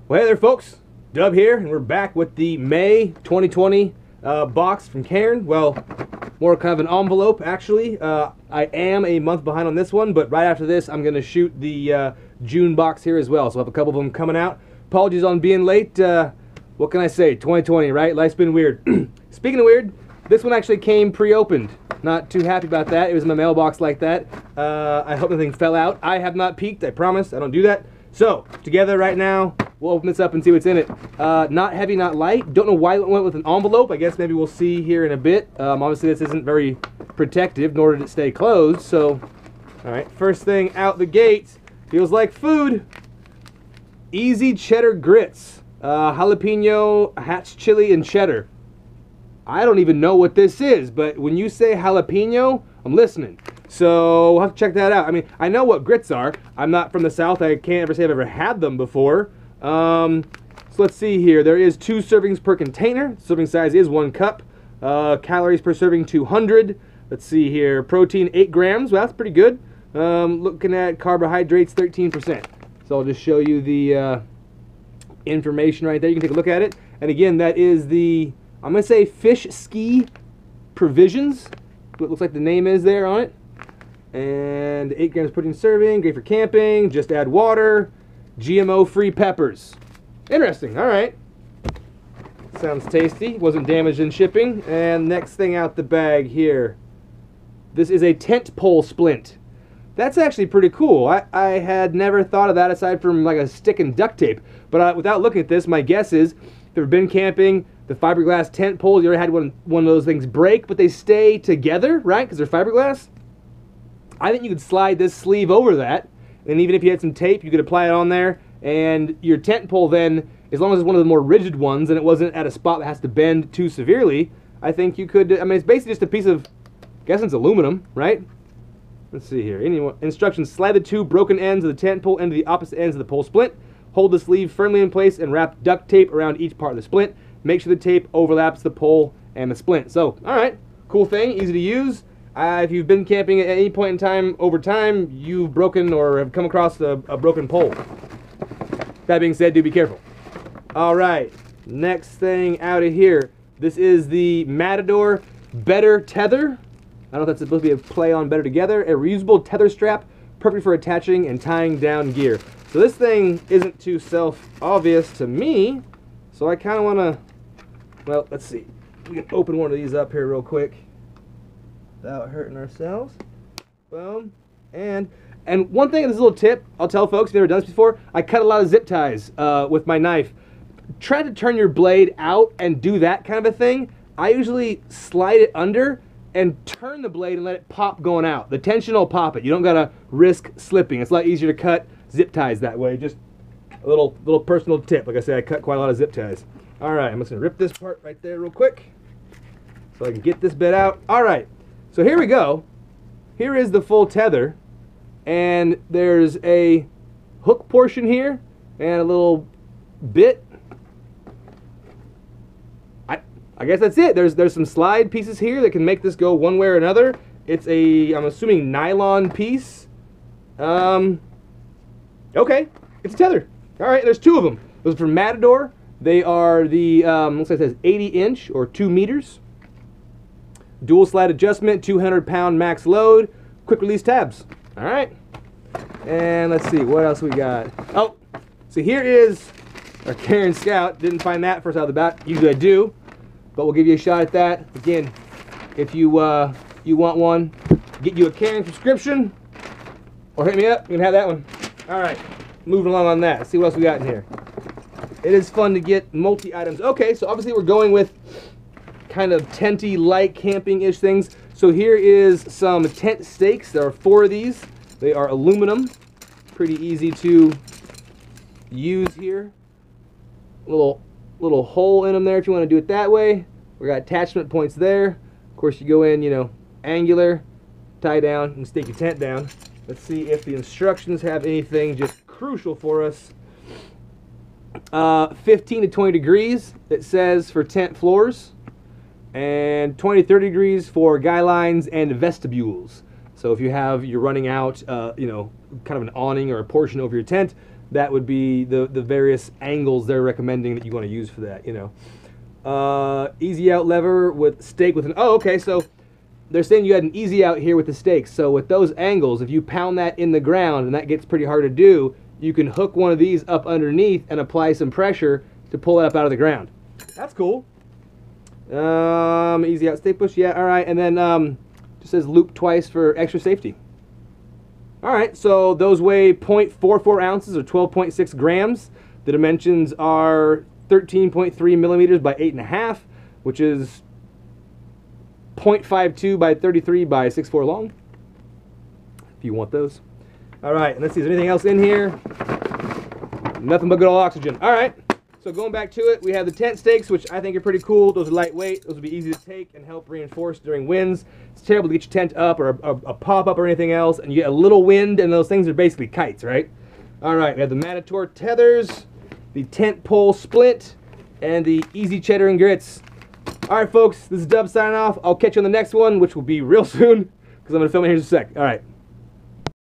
Well, hey there, folks. Dub here, and we're back with the May 2020 box from Cairn. Well, more kind of an envelope, actually. I am a month behind on this one, but right after this, I'm going to shoot the June box here as well. So I have a couple of them coming out. Apologies on being late. What can I say? 2020, right? Life's been weird. Speaking of weird, this one actually came pre-opened. Not too happy about that. It was in my mailbox like that. I hope nothing fell out. I have not peeked, I promise. I don't do that. So, together right now, we'll open this up and see what's in it. Not heavy, not light. Don't know why it went with an envelope. I guess maybe we'll see here in a bit. Obviously, this isn't very protective, nor did it stay closed. So, all right, first thing out the gate, feels like food. Easy cheddar grits. Jalapeno, hatch chili, and cheddar. I don't even know what this is, but when you say jalapeno, I'm listening. So we'll have to check that out. I mean, I know what grits are. I'm not from the South. I can't ever say I've ever had them before. So let's see here. There is 2 servings per container. Serving size is 1 cup. Calories per serving 200. Let's see here. Protein 8 grams. Well, that's pretty good. Looking at carbohydrates 13%. So I'll just show you the information right there. You can take a look at it. And again, that is the, I'm going to say Fish Ski Provisions. What looks like the name is there on it. And 8 grams protein serving, great for camping, just add water, GMO-free peppers. Interesting, all right. Sounds tasty, wasn't damaged in shipping. And next thing out the bag here. This is a Tentpole splint. That's actually pretty cool. I had never thought of that aside from like a stick and duct tape. But without looking at this, my guess is, if you've ever been camping, the fiberglass tent poles, you ever had one of those things break, but they stay together, right? Because they're fiberglass. I think you could slide this sleeve over that, and even if you had some tape, you could apply it on there, and your tent pole then, as long as it's one of the more rigid ones, and it wasn't at a spot that has to bend too severely, I think you could, I mean, it's basically just a piece of, I guess it's aluminum, right? Let's see here. Instructions: slide the 2 broken ends of the tent pole into the opposite ends of the pole splint. Hold the sleeve firmly in place and wrap duct tape around each part of the splint. Make sure the tape overlaps the pole and the splint. So, all right, cool thing, easy to use. If you've been camping at any point in time, over time, you've broken or have come across a broken pole. That being said, do be careful. All right, next thing out of here. This is the Matador Better Tether. I don't know if that's supposed to be a play on Better Together. A reusable tether strap, perfect for attaching and tying down gear. So this thing isn't too self-obvious to me, so I kind of want to, well, let's see. We can open one of these up here real quick without hurting ourselves. Boom. And one thing, this little tip, I'll tell folks, if you've never done this before, I cut a lot of zip ties with my knife. Try to turn your blade out and do that kind of a thing. I usually slide it under and turn the blade and let it pop going out. The tension will pop it. You don't got to risk slipping. It's a lot easier to cut zip ties that way. Just a little personal tip. Like I said, I cut quite a lot of zip ties. All right, I'm just going to rip this part right there real quick so I can get this bit out. All right, so here we go. Here is the full tether, and there's a hook portion here and a little bit. I guess that's it. There's some slide pieces here that can make this go one way or another. It's a, I'm assuming, nylon piece. Okay, it's a tether. All right, there's 2 of them. Those are from Matador. They are the, looks like it says 80-inch or 2 meters. Dual slide adjustment, 200-pound max load, quick release tabs. All right. And let's see, what else we got? Oh, so here is our Cairn Scout. Didn't find that first out of the bat. Usually I do, but we'll give you a shot at that. Again, if you want one, get you a Cairn subscription, or hit me up, you can have that one. All right, moving along on that. Let's see what else we got in here. It is fun to get multi-items. Okay, so obviously we're going with kind of tenty, light camping-ish things. So here is some tent stakes. There are 4 of these. They are aluminum. Pretty easy to use here. Little hole in them there if you want to do it that way. We got attachment points there. Of course, you go in, you know, angular, tie down, and stake your tent down. Let's see if the instructions have anything just crucial for us. 15 to 20 degrees, it says, for tent floors, and 20 to 30 degrees for guy lines and vestibules. So if you're running out, you know, kind of an awning or a portion over your tent, that would be the various angles they're recommending that you want to use for that, you know. Easy out lever with stake with an, oh, okay, so they're saying you had an easy out here with the stakes. So with those angles, if you pound that in the ground, and that gets pretty hard to do, you can hook one of these up underneath and apply some pressure to pull it up out of the ground. That's cool. Easy out stake push, yeah, all right. And then just says loop twice for extra safety. All right, so those weigh 0.44 ounces or 12.6 grams. The dimensions are 13.3 millimeters by 8.5, which is 0.52 by 33 by 6.4 long, if you want those. All right, and let's see, is there anything else in here? Nothing but good old oxygen. All right, so going back to it, we have the tent stakes, which I think are pretty cool. Those are lightweight. Those will be easy to take and help reinforce during winds. It's terrible to get your tent up or a pop-up or anything else, and you get a little wind, and those things are basically kites, right? All right, we have the Matador tethers, the Tentpole splint, and the Easy Cheddar and Grits. All right, folks, this is Dub signing off. I'll catch you on the next one, which will be real soon, because I'm going to film it here in just a sec. All right.